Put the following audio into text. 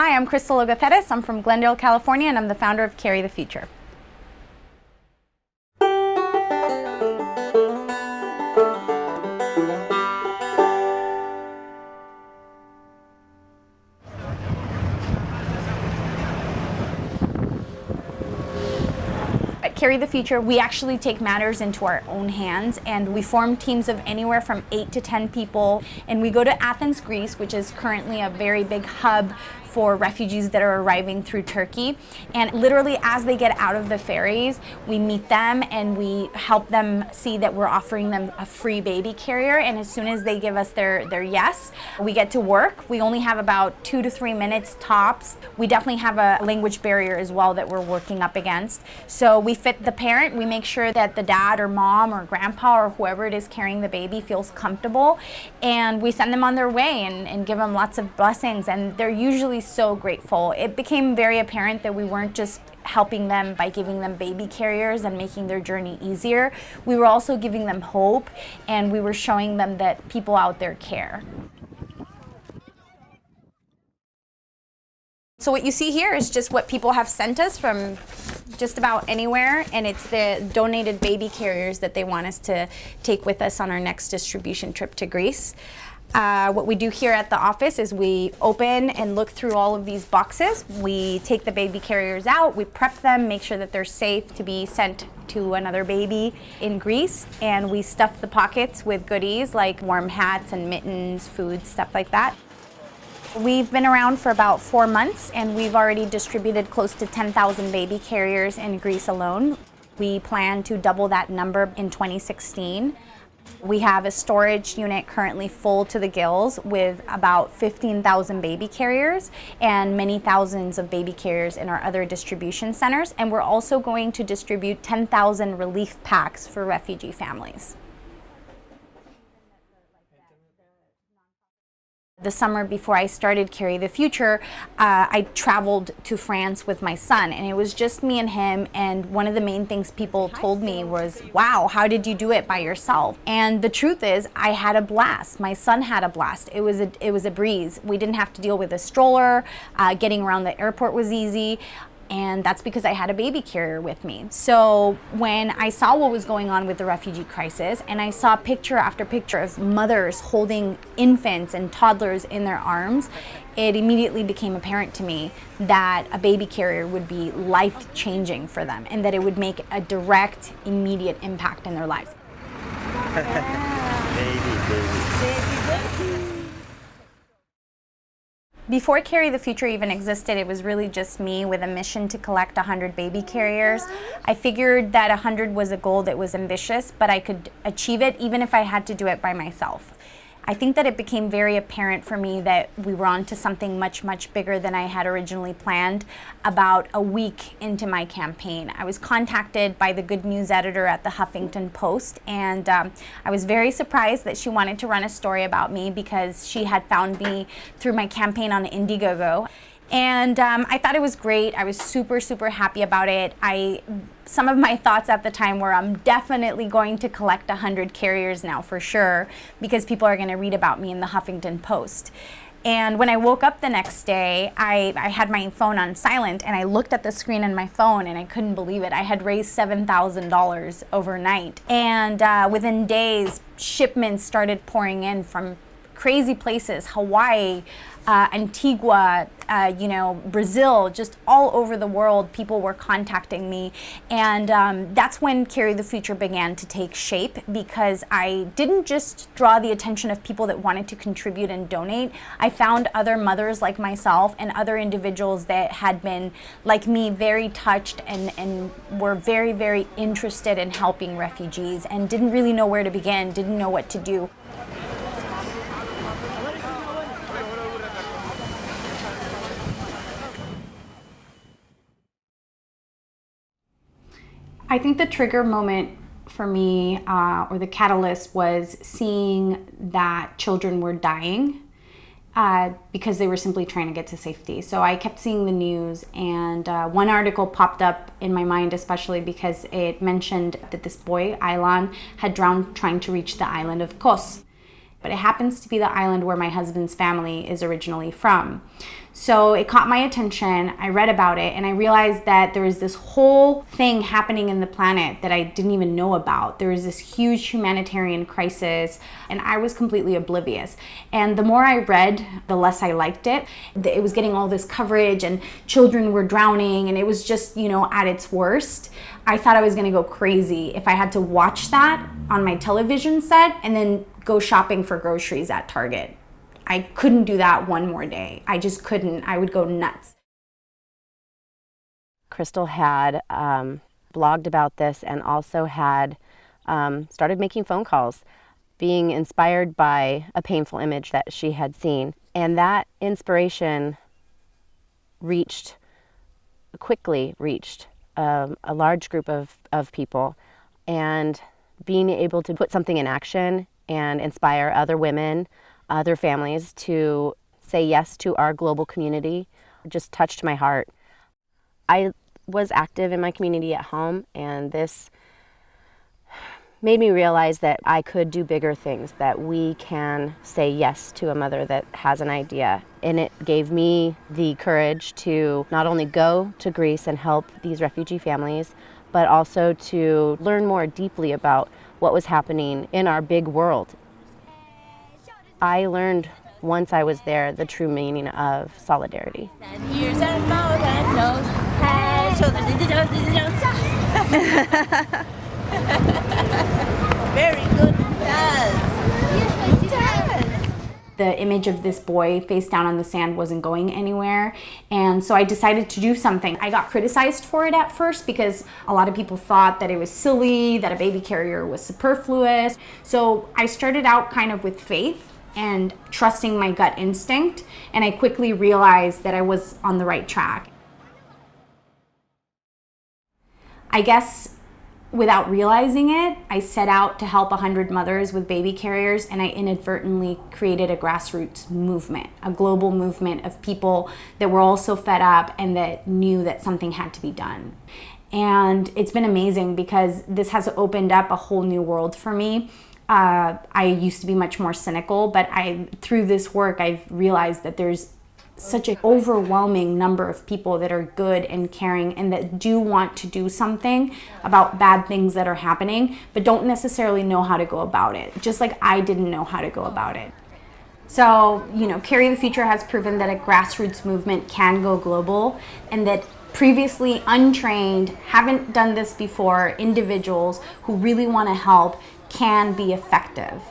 Hi, I'm Cristal Logothetis. I'm from Glendale, California, and I'm the founder of Carry the Future. At Carry the Future, we actually take matters into our own hands, and we form teams of anywhere from 8 to 10 people, and we go to Athens, Greece, which is currently a very big hub for refugees that are arriving through Turkey. And literally as they get out of the ferries, we meet them and we help them see that we're offering them a free baby carrier. And as soon as they give us their yes, we get to work. We only have about 2 to 3 minutes tops. We definitely have a language barrier as well that we're working up against. So we fit the parent. We make sure that the dad or mom or grandpa or whoever it is carrying the baby feels comfortable. And we send them on their way and give them lots of blessings. And they're usually so grateful. It became very apparent that we weren't just helping them by giving them baby carriers and making their journey easier. We were also giving them hope, and we were showing them that people out there care. So what you see here is just what people have sent us from just about anywhere, and it's the donated baby carriers that they want us to take with us on our next distribution trip to Greece. What we do here at the office is we open and look through all of these boxes. We take the baby carriers out, we prep them, make sure that they're safe to be sent to another baby in Greece, and we stuff the pockets with goodies like warm hats and mittens, food, stuff like that. We've been around for about 4 months, and we've already distributed close to 10,000 baby carriers in Greece alone. We plan to double that number in 2016. We have a storage unit currently full to the gills with about 15,000 baby carriers and many thousands of baby carriers in our other distribution centers. And we're also going to distribute 10,000 relief packs for refugee families. The summer before I started Carry the Future, I traveled to France with my son, and it was just me and him, and one of the main things people told me was, wow, how did you do it by yourself? And the truth is, I had a blast. My son had a blast. It was a breeze. We didn't have to deal with a stroller. Getting around the airport was easy. And that's because I had a baby carrier with me. So when I saw what was going on with the refugee crisis, and I saw picture after picture of mothers holding infants and toddlers in their arms, it immediately became apparent to me that a baby carrier would be life-changing for them, and that it would make a direct, immediate impact in their lives. Before Carry the Future even existed, it was really just me with a mission to collect 100 baby carriers. I figured that 100 was a goal that was ambitious, but I could achieve it even if I had to do it by myself. I think that it became very apparent for me that we were on to something much, much bigger than I had originally planned about a week into my campaign. I was contacted by the good news editor at the Huffington Post, and I was very surprised that she wanted to run a story about me because she had found me through my campaign on Indiegogo. And I thought it was great. I was super, super happy about it. Some of my thoughts at the time were, I'm definitely going to collect 100 carriers now for sure, because people are going to read about me in the Huffington Post. And when I woke up the next day, I had my phone on silent, and I looked at the screen on my phone and I couldn't believe it. I had raised $7,000 overnight. And within days, shipments started pouring in from crazy places, Hawaii, Antigua, Brazil, just all over the world, people were contacting me. And that's when Carry the Future began to take shape, because I didn't just draw the attention of people that wanted to contribute and donate. I found other mothers like myself and other individuals that had been, like me, very touched and were very, very interested in helping refugees and didn't really know where to begin, didn't know what to do. I think the trigger moment for me, or the catalyst, was seeing that children were dying because they were simply trying to get to safety. So I kept seeing the news, and one article popped up in my mind, especially because it mentioned that this boy, Aylan, had drowned trying to reach the island of Kos. but it happens to be the island where my husband's family is originally from. So it caught my attention, I read about it, and I realized that there was this whole thing happening in the planet that I didn't even know about. There was this huge humanitarian crisis, and I was completely oblivious. And the more I read, the less I liked it. It was getting all this coverage, and children were drowning, and it was just, at its worst. I thought I was gonna go crazy if I had to watch that on my television set and then go shopping for groceries at Target. I couldn't do that one more day. I just couldn't. I would go nuts. Cristal had blogged about this and also had started making phone calls, being inspired by a painful image that she had seen. And that inspiration quickly reached a large group of people. And being able to put something in action and inspire other women, other families to say yes to our global community just touched my heart. I was active in my community at home, and this made me realize that I could do bigger things, that we can say yes to a mother that has an idea. And it gave me the courage to not only go to Greece and help these refugee families, but also to learn more deeply about what was happening in our big world. I learned once I was there the true meaning of solidarity. Very good. It does. The image of this boy face down on the sand wasn't going anywhere, and so I decided to do something. I got criticized for it at first because a lot of people thought that it was silly, that a baby carrier was superfluous. So I started out kind of with faith and trusting my gut instinct, and I quickly realized that I was on the right track. I guess without realizing it, I set out to help 100 mothers with baby carriers, and I inadvertently created a grassroots movement, a global movement of people that were also fed up and that knew that something had to be done. And it's been amazing because this has opened up a whole new world for me. I used to be much more cynical, but through this work, I've realized that there's such an overwhelming number of people that are good and caring and that do want to do something about bad things that are happening, but don't necessarily know how to go about it, just like I didn't know how to go about it. So, Carry the Future has proven that a grassroots movement can go global, and that previously untrained, haven't done this before, individuals who really want to help can be effective.